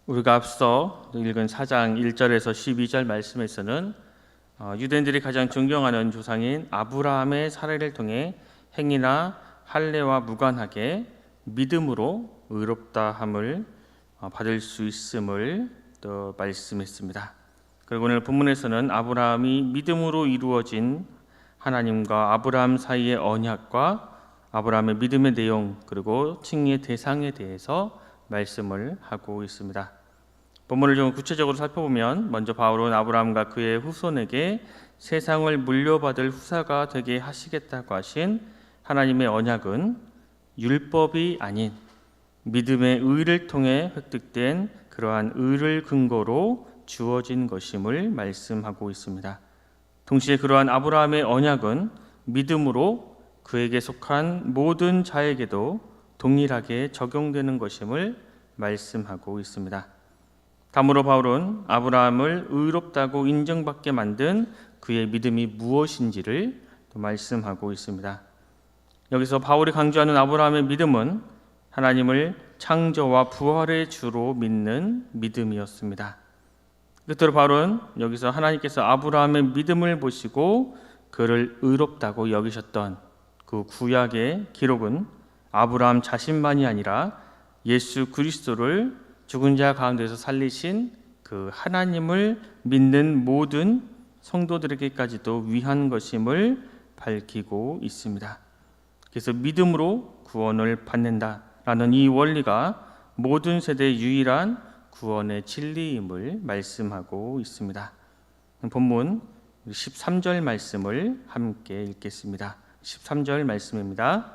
우리가 앞서 읽은 4장 1절에서 12절 말씀에서는 유대인들이 가장 존경하는 조상인 아브라함의 사례를 통해 행위나 할례와 무관하게 믿음으로 의롭다함을 받을 수 있음을 또 말씀했습니다. 그리고 오늘 본문에서는 아브라함이 믿음으로 이루어진 하나님과 아브라함 사이의 언약과 아브라함의 믿음의 내용 그리고 칭의의 대상에 대해서 말씀을 하고 있습니다. 본문을 좀 구체적으로 살펴보면 먼저 바울은 아브라함과 그의 후손에게 세상을 물려받을 후사가 되게 하시겠다고 하신 하나님의 언약은 율법이 아닌 믿음의 의를 통해 획득된 그러한 의를 근거로 주어진 것임을 말씀하고 있습니다. 동시에 그러한 아브라함의 언약은 믿음으로 그에게 속한 모든 자에게도 동일하게 적용되는 것임을 말씀하고 있습니다. 다음으로 바울은 아브라함을 의롭다고 인정받게 만든 그의 믿음이 무엇인지를 또 말씀하고 있습니다. 여기서 바울이 강조하는 아브라함의 믿음은 하나님을 창조와 부활의 주로 믿는 믿음이었습니다. 끝으로 바울은 여기서 하나님께서 아브라함의 믿음을 보시고 그를 의롭다고 여기셨던 그 구약의 기록은 아브라함 자신만이 아니라 예수 그리스도를 죽은 자 가운데서 살리신 그 하나님을 믿는 모든 성도들에게까지도 위한 것임을 밝히고 있습니다. 그래서 믿음으로 구원을 받는다라는 이 원리가 모든 세대의 유일한 구원의 진리임을 말씀하고 있습니다. 본문 13절 말씀을 함께 읽겠습니다. 13절 말씀입니다.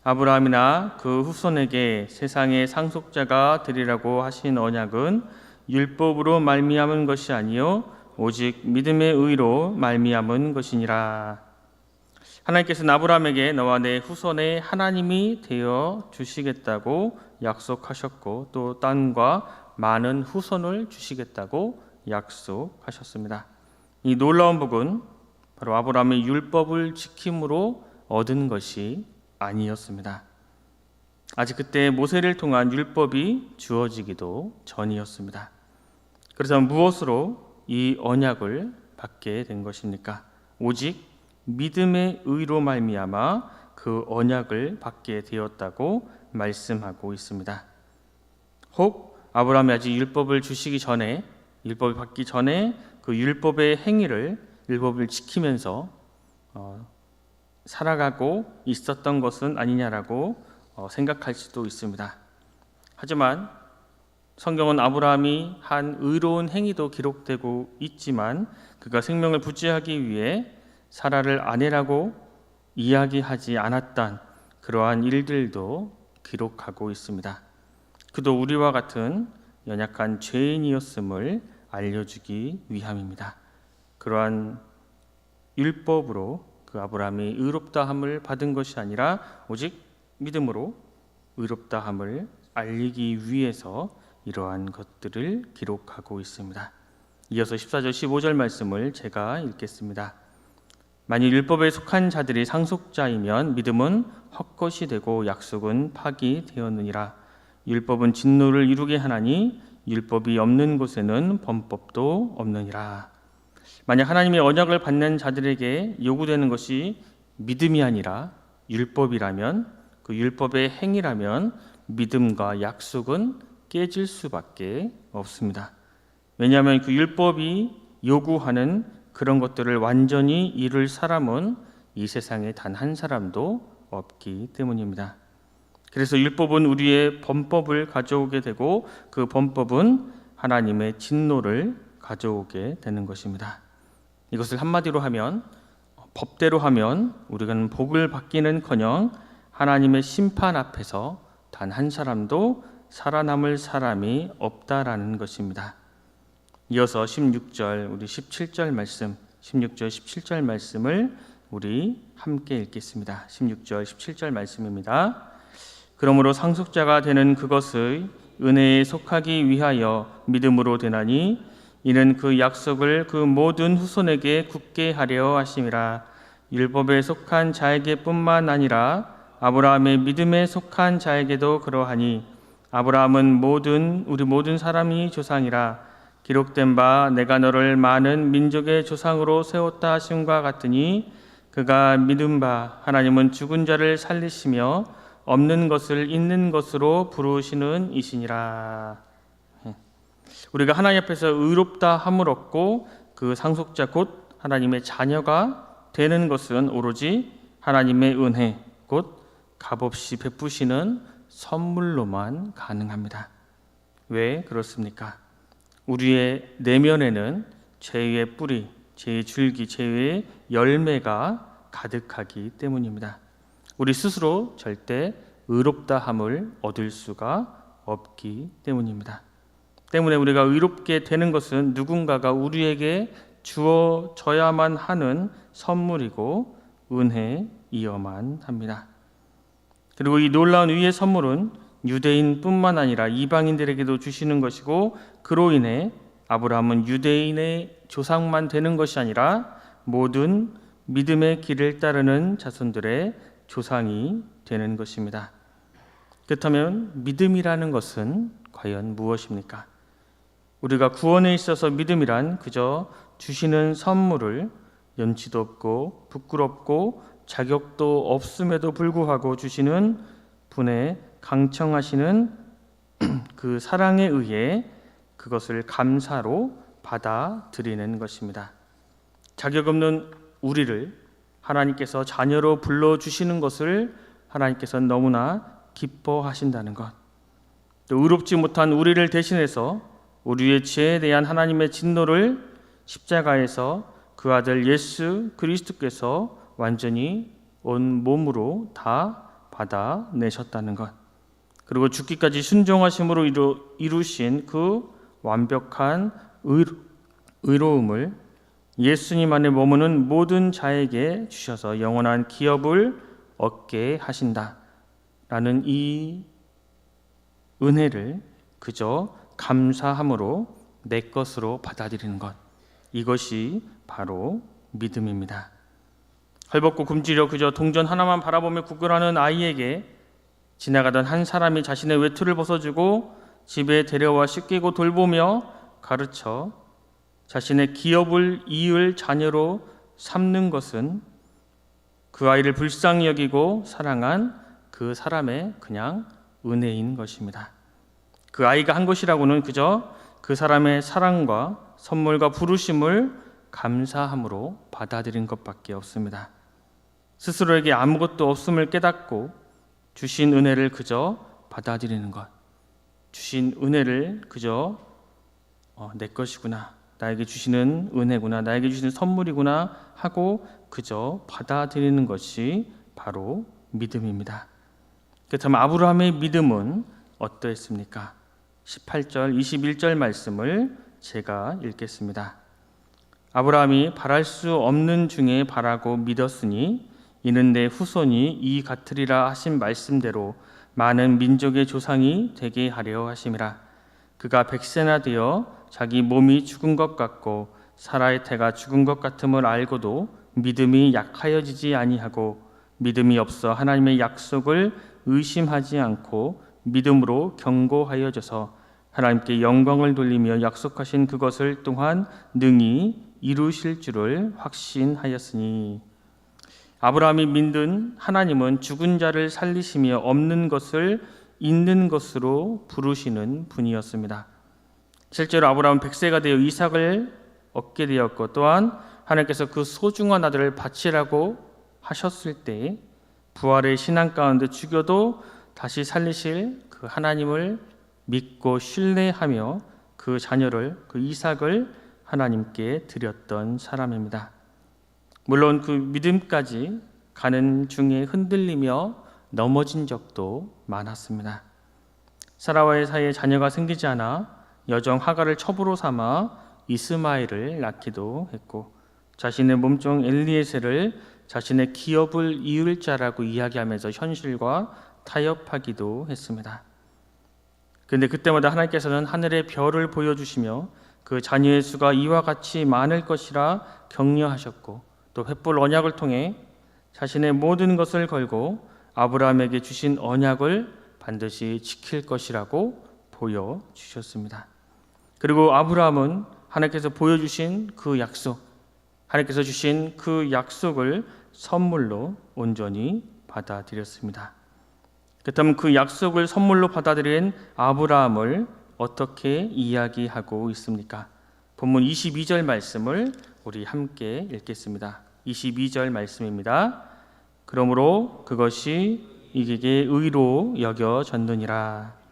아브라함이나 그 후손에게 세상의 상속자가 되리라고 하신 언약은 율법으로 말미암은 것이 아니요 오직 믿음의 의로 말미암은 것이니라. 하나님께서는 아브라함에게 너와 내 후손의 하나님이 되어 주시겠다고 약속하셨고 또 땅과 많은 후손을 주시겠다고 약속하셨습니다. 이 놀라운 복은 바로 아브라함의 율법을 지킴으로 얻은 것이 아니었습니다. 아직 그때 모세를 통한 율법이 주어지기도 전이었습니다. 그래서 무엇으로 이 언약을 받게 된 것입니까? 오직 믿음의 의로 말미암아 그 언약을 받게 되었다고 말씀하고 있습니다. 혹 아브라함이 아직 율법을 주시기 전에, 율법을 받기 전에 그 율법의 행위를, 율법을 지키면서 살아가고 있었던 것은 아니냐라고 생각할 수도 있습니다. 하지만 성경은 아브라함이 한 의로운 행위도 기록되고 있지만 그가 생명을 부지하기 위해 사라를 아내라고 이야기하지 않았던 그러한 일들도 기록하고 있습니다. 그도 우리와 같은 연약한 죄인이었음을 알려주기 위함입니다. 그러한 율법으로 그 아브라함이 의롭다함을 받은 것이 아니라 오직 믿음으로 의롭다함을 알리기 위해서 이러한 것들을 기록하고 있습니다. 이어서 14절 15절 말씀을 제가 읽겠습니다. 만일 율법에 속한 자들이 상속자이면 믿음은 헛것이 되고 약속은 파기되었느니라. 율법은 진노를 이루게 하나니 율법이 없는 곳에는 범법도 없느니라. 만약 하나님의 언약을 받는 자들에게 요구되는 것이 믿음이 아니라 율법이라면, 그 율법의 행위라면 믿음과 약속은 깨질 수밖에 없습니다. 왜냐하면 그 율법이 요구하는 그런 것들을 완전히 이룰 사람은 이 세상에 단 한 사람도 없기 때문입니다. 그래서 율법은 우리의 범법을 가져오게 되고 그 범법은 하나님의 진노를 가져오게 되는 것입니다. 이것을 한마디로 하면, 법대로 하면 우리는 복을 받기는커녕 하나님의 심판 앞에서 단 한 사람도 살아남을 사람이 없다라는 것입니다. 이어서 16절, 우리 17절 말씀, 16절, 17절 말씀을 우리 함께 읽겠습니다. 16절, 17절 말씀입니다. 그러므로 상속자가 되는 그것의 은혜에 속하기 위하여 믿음으로 되나니 이는 그 약속을 그 모든 후손에게 굳게 하려 하심이라. 율법에 속한 자에게뿐만 아니라 아브라함의 믿음에 속한 자에게도 그러하니 아브라함은 우리 모든 사람이 조상이라 기록된 바 내가 너를 많은 민족의 조상으로 세웠다 하심과 같으니 그가 믿은 바 하나님은 죽은 자를 살리시며 없는 것을 있는 것으로 부르시는 이시니라. 우리가 하나님 앞에서 의롭다 함을 얻고 그 상속자 곧 하나님의 자녀가 되는 것은 오로지 하나님의 은혜 곧 값없이 베푸시는 선물로만 가능합니다. 왜 그렇습니까? 우리의 내면에는 죄의 뿌리, 죄의 줄기, 죄의 열매가 가득하기 때문입니다. 우리 스스로 절대 의롭다함을 얻을 수가 없기 때문입니다. 때문에 우리가 의롭게 되는 것은 누군가가 우리에게 주어져야만 하는 선물이고 은혜이어만 합니다. 그리고 이 놀라운 의의 선물은 유대인뿐만 아니라 이방인들에게도 주시는 것이고 그로 인해 아브라함은 유대인의 조상만 되는 것이 아니라 모든 믿음의 길을 따르는 자손들의 조상이 되는 것입니다. 그렇다면 믿음이라는 것은 과연 무엇입니까? 우리가 구원에 있어서 믿음이란 그저 주시는 선물을 염치도 없고 부끄럽고 자격도 없음에도 불구하고 주시는 분의 강청하시는 그 사랑에 의해 그것을 감사로 받아들이는 것입니다. 자격 없는 우리를 하나님께서 자녀로 불러주시는 것을 하나님께서는 너무나 기뻐하신다는 것, 또 의롭지 못한 우리를 대신해서 우리의 죄에 대한 하나님의 진노를 십자가에서 그 아들 예수 그리스도께서 완전히 온 몸으로 다 받아내셨다는 것, 그리고 죽기까지 순종하심으로 이루신 그 완벽한 의로움을 예수님 안에 머무는 모든 자에게 주셔서 영원한 기업을 얻게 하신다라는 이 은혜를 그저 감사함으로 내 것으로 받아들이는 것, 이것이 바로 믿음입니다. 헐벗고 굶주려 그저 동전 하나만 바라보며 구걸하는 아이에게 지나가던 한 사람이 자신의 외투를 벗어주고 집에 데려와 씻기고 돌보며 가르쳐 자신의 기업을 이을 자녀로 삼는 것은 그 아이를 불쌍히 여기고 사랑한 그 사람의 그냥 은혜인 것입니다. 그 아이가 한 것이라고는 그저 그 사람의 사랑과 선물과 부르심을 감사함으로 받아들인 것밖에 없습니다. 스스로에게 아무것도 없음을 깨닫고 주신 은혜를 그저 받아들이는 것, 주신 은혜를 그저 내 것이구나, 나에게 주시는 은혜구나, 나에게 주시는 선물이구나 하고 그저 받아들이는 것이 바로 믿음입니다. 그렇다면 아브라함의 믿음은 어떠했습니까? 18절, 21절 말씀을 제가 읽겠습니다. 아브라함이 바랄 수 없는 중에 바라고 믿었으니 이는 내 후손이 이 같으리라 하신 말씀대로 많은 민족의 조상이 되게 하려 하심이라. 그가 100세나 되어 자기 몸이 죽은 것 같고 사라의 태가 죽은 것 같음을 알고도 믿음이 약하여지지 아니하고 믿음이 없어 하나님의 약속을 의심하지 않고 믿음으로 견고하여져서 하나님께 영광을 돌리며 약속하신 그것을 또한 능히 이루실 줄을 확신하였으니. 아브라함이 믿은 하나님은 죽은 자를 살리시며 없는 것을 있는 것으로 부르시는 분이었습니다. 실제로 아브라함은 100세가 되어 이삭을 얻게 되었고 또한 하나님께서 그 소중한 아들을 바치라고 하셨을 때 부활의 신앙 가운데 죽여도 다시 살리실 그 하나님을 믿고 신뢰하며 그 자녀를, 그 이삭을 하나님께 드렸던 사람입니다. 물론 그 믿음까지 가는 중에 흔들리며 넘어진 적도 많았습니다. 사라와의 사이에 자녀가 생기지 않아 여종 하갈을 첩으로 삼아 이스마엘을 낳기도 했고 자신의 몸종 엘리에셀을 자신의 기업을 이을 자라고 이야기하면서 현실과 타협하기도 했습니다. 그런데 그때마다 하나님께서는 하늘의 별을 보여주시며 그 자녀의 수가 이와 같이 많을 것이라 격려하셨고 또 횃불 언약을 통해 자신의 모든 것을 걸고 아브라함에게 주신 언약을 반드시 지킬 것이라고 보여주셨습니다. 그리고 아브라함은 하나님께서 보여주신 그 약속, 하나님께서 주신 그 약속을 선물로 온전히 받아들였습니다. 그렇다면 그 약속을 선물로 받아들인 아브라함을 어떻게 이야기하고 있습니까? 본문 22절 말씀을 우리 함께 읽겠습니다. 22절 말씀입니다. 그러므로 그것이 이에게 의로 여겨졌느니라.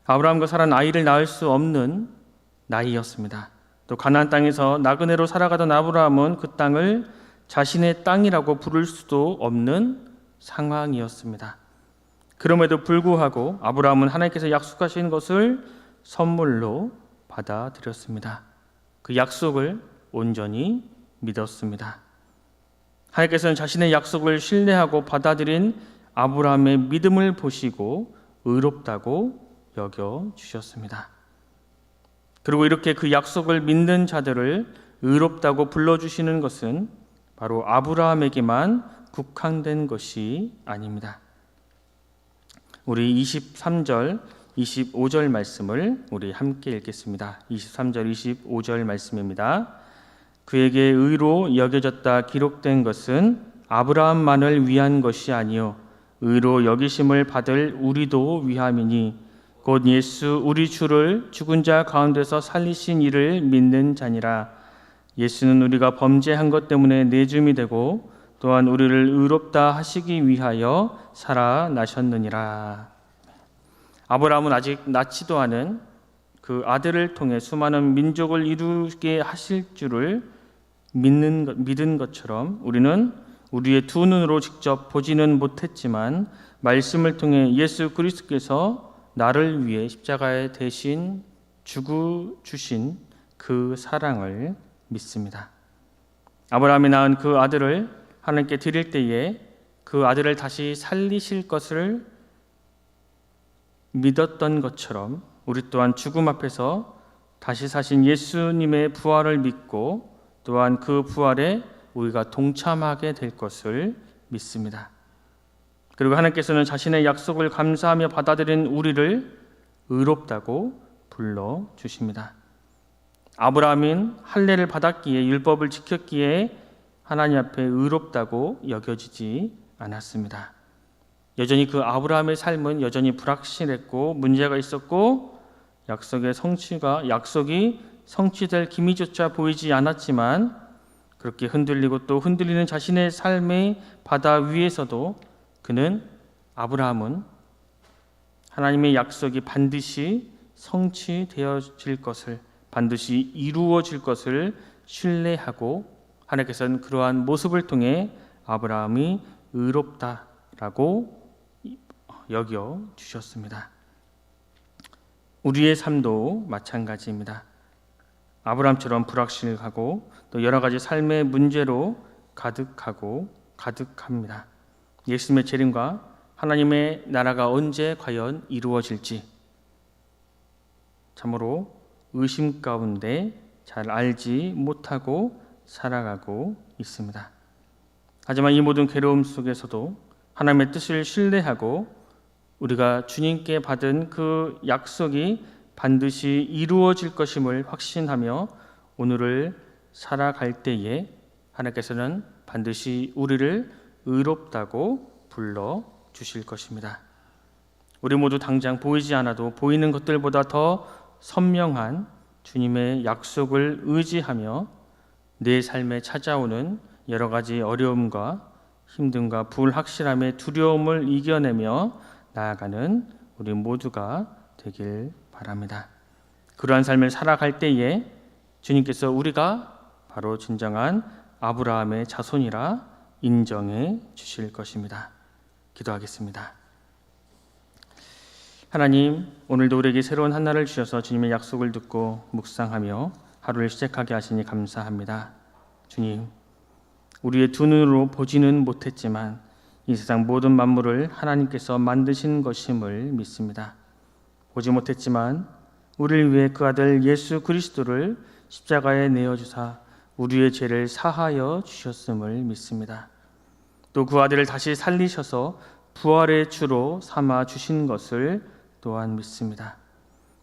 아브라함과 사라는 아이를 낳을 수 없는 나이였습니다. 또 가나안 땅에서 나그네로 살아가던 아브라함은 그 땅을 자신의 땅이라고 부를 수도 없는 상황이었습니다. 그럼에도 불구하고 아브라함은 하나님께서 약속하신 것을 선물로 받아들였습니다. 그 약속을 온전히 믿었습니다. 하나님께서는 자신의 약속을 신뢰하고 받아들인 아브라함의 믿음을 보시고 의롭다고 여겨주셨습니다. 그리고 이렇게 그 약속을 믿는 자들을 의롭다고 불러주시는 것은 바로 아브라함에게만 국한된 것이 아닙니다. 우리 23절, 25절 말씀을 우리 함께 읽겠습니다. 23절, 25절 말씀입니다. 그에게 의로 여겨졌다 기록된 것은 아브라함만을 위한 것이 아니요 의로 여기심을 받을 우리도 위함이니 곧 예수 우리 주를 죽은 자 가운데서 살리신 이를 믿는 자니라. 예수는 우리가 범죄한 것 때문에 내줌이 되고 또한 우리를 의롭다 하시기 위하여 살아나셨느니라. 아브라함은 아직 낳지도 않은 그 아들을 통해 수많은 민족을 이루게 하실 줄을 믿은 것처럼 우리는 우리의 두 눈으로 직접 보지는 못했지만 말씀을 통해 예수 그리스도께서 나를 위해 십자가에 대신 주신 그 사랑을 믿습니다. 아브라함이 낳은 그 아들을 하나님께 드릴 때에 그 아들을 다시 살리실 것을 믿었던 것처럼 우리 또한 죽음 앞에서 다시 사신 예수님의 부활을 믿고 또한 그 부활에 우리가 동참하게 될 것을 믿습니다. 그리고 하나님께서는 자신의 약속을 감사하며 받아들인 우리를 의롭다고 불러주십니다. 아브라함은 할례를 받았기에 율법을 지켰기에 하나님 앞에 의롭다고 여겨지지 않았습니다. 여전히 그 아브라함의 삶은 여전히 불확실했고 문제가 있었고 약속이 성취될 기미조차 보이지 않았지만 그렇게 흔들리고 또 흔들리는 자신의 삶의 바다 위에서도 아브라함은 하나님의 약속이 반드시 성취되어질 것을 반드시 이루어질 것을 신뢰하고 하나님께서는 그러한 모습을 통해 아브라함이 의롭다라고 여겨주셨습니다. 우리의 삶도 마찬가지입니다. 아브라함처럼 불확실하고 또 여러 가지 삶의 문제로 가득합니다. 예수님의 재림과 하나님의 나라가 언제 과연 이루어질지 참으로 의심 가운데 잘 알지 못하고 살아가고 있습니다. 하지만 이 모든 괴로움 속에서도 하나님의 뜻을 신뢰하고 우리가 주님께 받은 그 약속이 반드시 이루어질 것임을 확신하며 오늘을 살아갈 때에 하나님께서는 반드시 우리를 의롭다고 불러주실 것입니다. 우리 모두 당장 보이지 않아도 보이는 것들보다 더 선명한 주님의 약속을 의지하며 내 삶에 찾아오는 여러 가지 어려움과 힘듦과 불확실함의 두려움을 이겨내며 나아가는 우리 모두가 되길 바랍니다. 그러한 삶을 살아갈 때에 주님께서 우리가 바로 진정한 아브라함의 자손이라 인정해 주실 것입니다. 기도하겠습니다. 하나님, 오늘도 우리에게 새로운 한 날을 주셔서 주님의 약속을 듣고 묵상하며 하루를 시작하게 하시니 감사합니다. 주님, 우리의 두 눈으로 보지는 못했지만 이 세상 모든 만물을 하나님께서 만드신 것임을 믿습니다. 보지 못했지만 우리를 위해 그 아들 예수 그리스도를 십자가에 내어주사 우리의 죄를 사하여 주셨음을 믿습니다. 또 그 아들을 다시 살리셔서 부활의 주로 삼아 주신 것을 또한 믿습니다.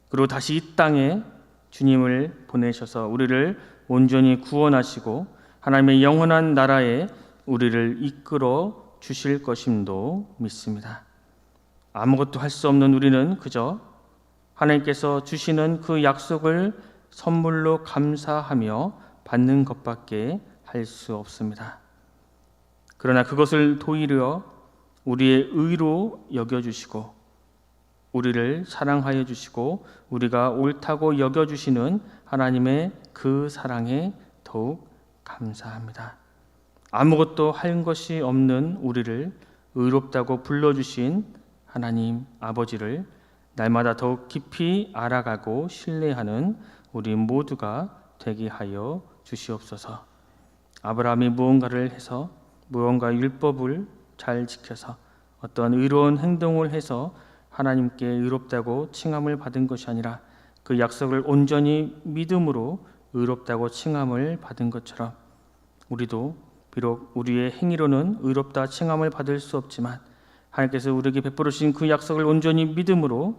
그리고 다시 이 땅에 주님을 보내셔서 우리를 온전히 구원하시고 하나님의 영원한 나라에 우리를 이끌어 주실 것임도 믿습니다. 아무것도 할 수 없는 우리는 그저 하나님께서 주시는 그 약속을 선물로 감사하며 받는 것밖에 할 수 없습니다. 그러나 그것을 도리어 우리의 의로 여겨주시고 우리를 사랑하여 주시고 우리가 옳다고 여겨주시는 하나님의 그 사랑에 더욱 감사합니다. 아무것도 할 것이 없는 우리를 의롭다고 불러주신 하나님 아버지를 날마다 더욱 깊이 알아가고 신뢰하는 우리 모두가 되게 하여 주시옵소서. 아브라함이 무언가를 해서 무언가 율법을 잘 지켜서 어떤 의로운 행동을 해서 하나님께 의롭다고 칭함을 받은 것이 아니라 그 약속을 온전히 믿음으로 의롭다고 칭함을 받은 것처럼 우리도 비록 우리의 행위로는 의롭다 칭함을 받을 수 없지만 하나님께서 우리에게 베풀으신 그 약속을 온전히 믿음으로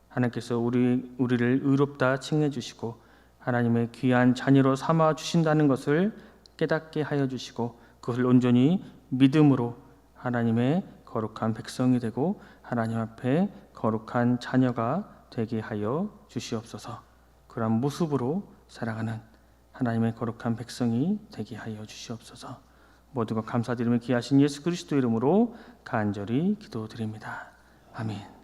하나님께서 우리를 의롭다 칭해 주시고 하나님의 귀한 자녀로 삼아 주신다는 것을 깨닫게 하여 주시고 그것을 온전히 믿음으로 하나님의 거룩한 백성이 되고 하나님 앞에 거룩한 자녀가 되게 하여 주시옵소서. 그런 모습으로 살아가는 하나님의 거룩한 백성이 되게 하여 주시옵소서. 모두가 감사드리며 귀하신 예수 그리스도 이름으로 간절히 기도드립니다. 아멘.